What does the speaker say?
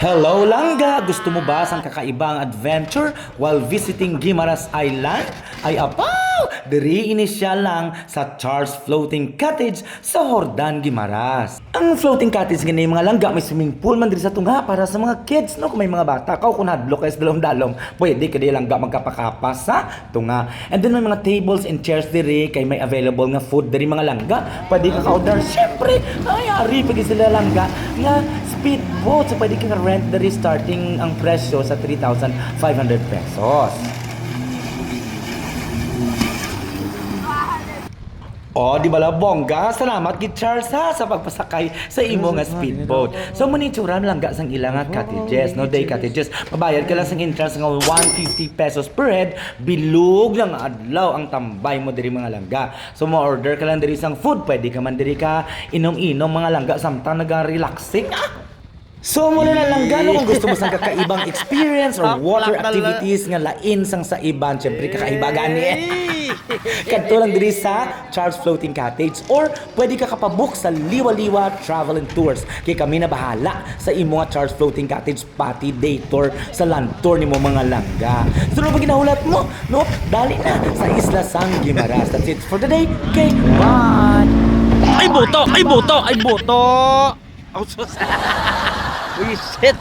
Hello Langga! Gusto mo ba sang kakaibang adventure while visiting Guimaras Island? Ay apaw! Diri inisyal lang sa Charles Floating Cottage sa Hordan, Guimaras. Ang floating cottage ganyan mga langga, may swimming pool man diri sa tunga para sa mga kids, no? Kung may mga bata, kung hadlok kayo sa dalom-dalom, pwede ka diri langga magkapakapas sa tunga. And then may mga tables and chairs diri, kay may available nga food diri mga langga. Pwede ka ka-order, syempre, ay ari, pwede sila langga nga speedboat. So pwede ka rent diri starting ang presyo sa 3,500 pesos. Oh, di ba la bongga? Salamat gid Charles ha sa pagpasakay sa imo nga speedboat. So manitsuran lang ga sang ilang nga cottages, no day cottages. Mabayad ka lang sang entrance nga 150 pesos per head. Bilog lang adlaw ang tambay mo diri mga langga. So mo order ka lang diri sang food, pwede ka man diri ka inom-inom mga langga samtang naga-relaxing. So muna na lang gano kung gusto mo sang kakaibang experience or water activities nga lain sang sa iban, syempre kakaiba gani. Kadto lang diri sa Charles Floating Cottage or pwede ka kapabook sa Liwa-Liwa Travel and Tours. Kay kami na bahala sa imo nga Charles Floating Cottage pati day tour sa land tour nimo mga langga. So ano ba ginahulat mo? No, dali na sa Isla Sang Guimaras. That's it for today. Okay, bye. Ay boto! Ay boto! Ay boto! Oh, sus. Uy, shit!